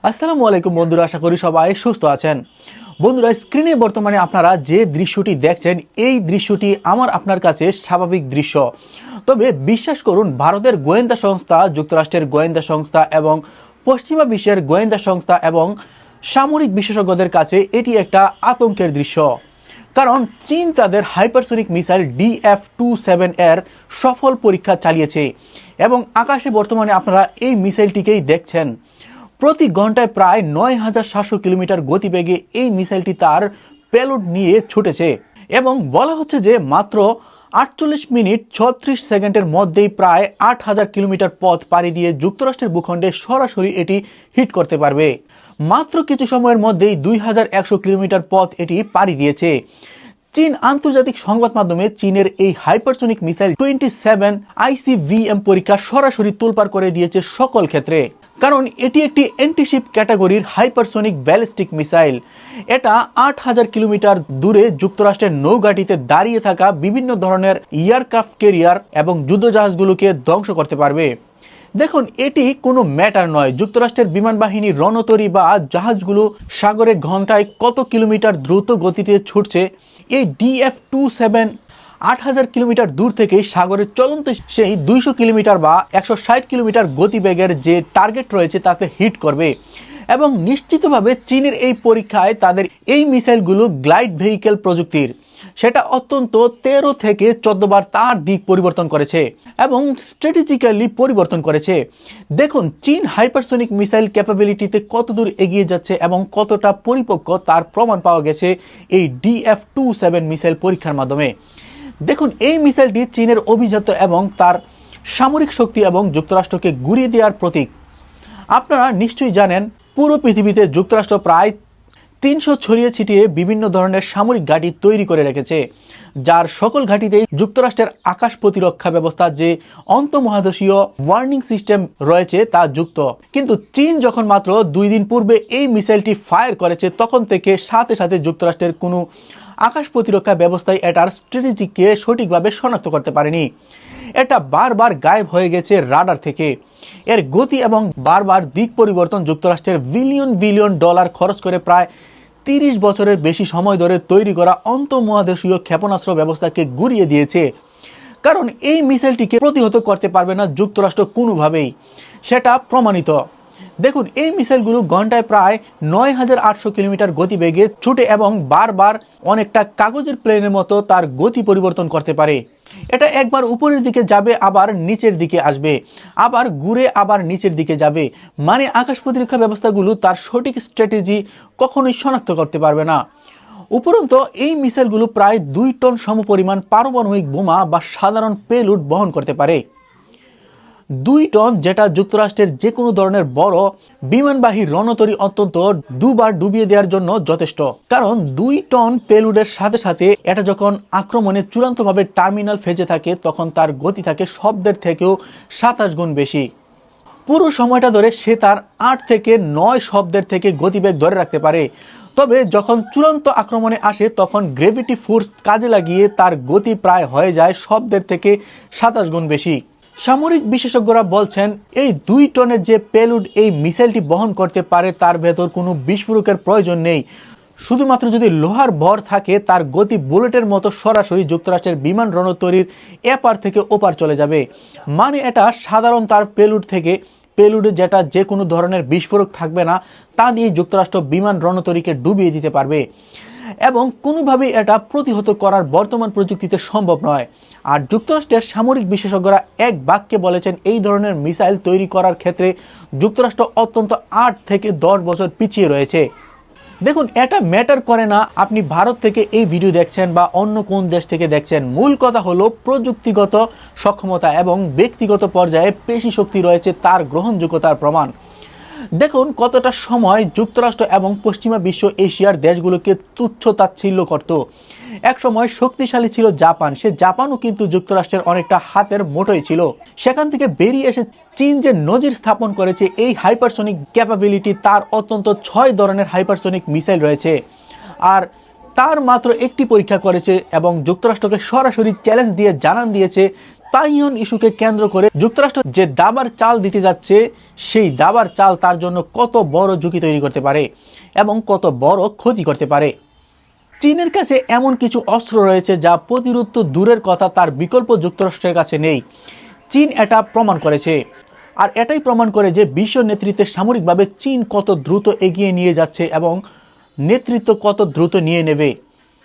আসসালামু আলাইকুম বন্ধুরা, আশা করি সবাই সুস্থ আছেন। বন্ধুরা, স্ক্রিনে বর্তমানে আপনারা যে দৃশ্যটি দেখছেন, এই দৃশ্যটি আমার আপনার কাছে স্বাভাবিক দৃশ্য। তবে বিশ্বাস করুন, ভারতের গোয়েন্দা সংস্থা, যুক্তরাষ্ট্রের গোয়েন্দা সংস্থা এবং পশ্চিমা বিশ্বের গোয়েন্দা সংস্থা এবং সামরিক বিশেষজ্ঞদের কাছে এটি একটা আতঙ্কের দৃশ্য। কারণ চীন তাদের হাইপারসোনিক মিসাইল DF-27 এর সফল পরীক্ষা চালিয়েছে এবং আকাশে বর্তমানে আপনারা এই মিসাইলটিকেই দেখছেন। প্রতি ঘন্টায় প্রায় ৯,৭০০ কিলোমিটার গতিবেগে এই মিসাইলটি তার পেলোড নিয়ে ছুটেছে এবং বলা হচ্ছে যে মাত্র ৪৮ মিনিট ৩৬ সেকেন্ডের মধ্যেই প্রায় ৮,০০০ কিলোমিটার পথ পাড়ি দিয়ে যুক্তরাষ্ট্রের ভূখণ্ডে সরাসরি এটি হিট করতে পারবে। মাত্র কিছু সময়ের মধ্যেই ২,১০০ কিলোমিটার পথ এটি পাড়ি দিয়েছে। চীন আন্তর্জাতিক সংবাদ মাধ্যমে চীনের এই হাইপারসোনিক মিসাইল 27 ICBM পরীক্ষা সরাসরি তোলপাড় করে দিয়েছে সকল ক্ষেত্রে। কারণ এটি একটি অ্যান্টিশিপ ক্যাটাগরির হাইপারসোনিক ব্যালিস্টিক মিসাইল। এটা ৮,০০০ কিলোমিটার দূরে যুক্তরাষ্ট্রের নৌঘাটিতে দাঁড়িয়ে থাকা বিভিন্ন ধরনের এয়ারক্রাফট ক্যারিয়ার এবং যুদ্ধজাহাজগুলোকে ধ্বংস করতে পারবে। দেখুন, এটি কোনো ম্যাটার নয় যুক্তরাষ্ট্রের বিমান বাহিনীর রণতরী বা জাহাজগুলো সাগরে ঘন্টায় কত কিলোমিটার দ্রুত গতিতে ছুটছে। এই DF-27 ৮,০০০ কিলোমিটার দূর থেকে সাগরের চলন্ত সেই ২০০ কিলোমিটার বা ১৬০ কিলোমিটার গতিবেগের যে টার্গেট রয়েছে তাতে হিট করবে। এবং নিশ্চিতভাবে চীনের এই পরীক্ষায় তাদের এই মিসাইলগুলো গ্লাইড ভেহিকেল প্রযুক্তির, সেটা অত্যন্ত ১৩ থেকে ১৪ বার তার দিক পরিবর্তন করেছে এবং স্ট্র্যাটেজিক্যালি পরিবর্তন করেছে। দেখুন, চীন হাইপারসোনিক মিসাইল ক্যাপাবিলিটিতে কতদূর এগিয়ে যাচ্ছে এবং কতটা পরিপক্ক তার প্রমাণ পাওয়া গেছে এই DF-27 মিসাইল পরীক্ষার মাধ্যমে। দেখুন, এই মিসাইলটি চীনের অভিজাত এবং তার সামরিক শক্তি এবং যুক্তরাষ্ট্রকে গুঁড়িয়ে দেওয়ার প্রতীক। আপনারা নিশ্চয়ই জানেন, পুরো পৃথিবীতে যুক্তরাষ্ট্র প্রায় ৩০০ ছড়িয়ে ছিটিয়ে বিভিন্ন ধরনের সামরিক ঘাঁটি তৈরি করে রেখেছে, যার সকল ঘাঁটিতেই যুক্তরাষ্ট্রের আকাশ প্রতিরক্ষা ব্যবস্থা যে আন্তঃমহাদেশীয় ওয়ার্নিং সিস্টেম রয়েছে তা যুক্ত। কিন্তু চীন যখন মাত্র ২ দিন পূর্বে এই মিসাইলটি ফায়ার করেছে, তখন থেকে সাথে সাথে যুক্তরাষ্ট্রের কোনো আকাশ প্রতিরক্ষা ব্যবস্থায় এটার স্ট্র্যাটেজিকে সঠিকভাবে শনাক্ত করতে পারেনি। এটা বারবার গায়েব হয়ে গেছে রাডার থেকে। এর গতি এবং বারবার দিক পরিবর্তন যুক্তরাষ্ট্রের বিলিয়ন বিলিয়ন ডলার খরচ করে প্রায় ৩০ বছরের বেশি সময় ধরে তৈরি করা আন্তঃমহাদেশীয় ক্ষেপণাস্ত্র ব্যবস্থাকে গুঁড়িয়ে দিয়েছে। কারণ এই মিসাইলটিকে প্রতিহত করতে পারবে না যুক্তরাষ্ট্র কোনোভাবেই, সেটা প্রমাণিত। দেখুন, এই মিসাইলগুলো ঘন্টায় প্রায় ৯,৮০০ কিলোমিটার গতিবেগে ছুটে এবং বারবার অনেকটা কাগজের প্লেনের মতো তার গতি পরিবর্তন করতে পারে। এটা একবার উপরের দিকে যাবে, আবার নিচের দিকে আসবে, আবার ঘুরে আবার নিচের দিকে যাবে। মানে আকাশ প্রতিরক্ষা ব্যবস্থাগুলো তার সঠিক স্ট্র্যাটেজি কখনোই শনাক্ত করতে পারবে না। উপরন্তু এই মিসাইলগুলো প্রায় ২ টন সমপরিমাণ পারমাণবিক বোমা বা সাধারণ পেলোড বহন করতে পারে। ২ টন, যেটা যুক্তরাষ্ট্রের যে কোনো ধরনের বড় বিমানবাহী রণতরী অন্তত দুবার ডুবিয়ে দেওয়ার জন্য যথেষ্ট। কারণ ২ টন পেলোডের সাথে সাথে এটা যখন আক্রমণে চূড়ান্তভাবে টার্মিনাল ফেজে থাকে, তখন তার গতি থাকে শব্দের থেকেও ২৭ গুণ বেশি। পুরো সময়টা ধরে সে তার ৮ থেকে ৯ শব্দের থেকে গতিবেগ ধরে রাখতে পারে। তবে যখন চূড়ান্ত আক্রমণে আসে, তখন গ্রেভিটি ফোর্স কাজে লাগিয়ে তার গতি প্রায় হয়ে যায় শব্দের থেকে ২৭ গুণ বেশি। সামরিক বিশেষজ্ঞরা বলছেন, এই ২ টনের যে পেলোড এই মিসাইলটি বহন করতে পারে, তার ভেতর কোনো বিস্ফোরকের প্রয়োজন নেই। শুধুমাত্র যদি লোহার ভর থাকে, তার গতি বুলেটের মতো সরাসরি যুক্তরাষ্ট্রের বিমান রণতরীর এপার থেকে ওপার চলে যাবে। মানে এটা সাধারণ তার পেলোড থেকে, পেলোডে যেটা যে কোনো ধরনের বিস্ফোরক থাকবে না, তা দিয়ে যুক্তরাষ্ট্র বিমান রণতরীকে ডুবিয়ে দিতে পারবে এবং কোনোভাবেই এটা প্রতিহত করার বর্তমান প্রযুক্তিতে সম্ভব নয়। আর যুক্তরাষ্ট্রের সামরিক বিশেষজ্ঞরা এক বাক্যে বলেছেন, এই ধরনের মিসাইল তৈরি করার ক্ষেত্রে যুক্তরাষ্ট্র অত্যন্ত ৮ থেকে ১০ বছর পিছিয়ে রয়েছে। দেখুন, এটা ম্যাটার করে না আপনি ভারত থেকে এই ভিডিও দেখছেন বা অন্য কোন দেশ থেকে দেখছেন। মূল কথা হলো প্রযুক্তিগত সক্ষমতা এবং ব্যক্তিগত পর্যায়ে পেশি শক্তি রয়েছে তার গ্রহণযোগ্যতার প্রমাণ। দেখুন, কতটা সময় যুক্তরাষ্ট্র এবং পশ্চিমা বিশ্ব এশিয়ার দেশগুলোকে তুচ্ছ তাচ্ছিল্য করত। এক সময় শক্তিশালী ছিল জাপান, সে জাপানও কিন্তু যুক্তরাষ্ট্রের অনেকটা হাতের মুঠোয় ছিল। সেখান থেকে বেরিয়ে এসে চীন যে নজির স্থাপন করেছে এই হাইপারসোনিক ক্যাপাবিলিটি, তার অত্যন্ত ৬ ধরনের হাইপারসোনিক মিসাইল রয়েছে। আর তার মাত্র একটি পরীক্ষা করেছে এবং যুক্তরাষ্ট্রকে সরাসরি চ্যালেঞ্জ দিয়ে জানান দিয়েছে তাইওয়ান ইস্যুকে কেন্দ্র করে যুক্তরাষ্ট্র যে দাবার চাল দিতে যাচ্ছে, সেই দাবার চাল তার জন্য কত বড় ঝুঁকি তৈরি করতে পারে এবং কত বড় ক্ষতি করতে পারে। চীনের কাছে এমন কিছু অস্ত্র রয়েছে যা প্রতিরোধ তো দূরের কথা, তার বিকল্প যুক্তরাষ্ট্রের কাছে নেই। চীন এটা প্রমাণ করেছে, আর এটাই প্রমাণ করে যে বিশ্ব নেতৃত্বে সামরিকভাবে চীন কত দ্রুত এগিয়ে নিয়ে যাচ্ছে এবং নেতৃত্ব কত দ্রুত নিয়ে নেবে।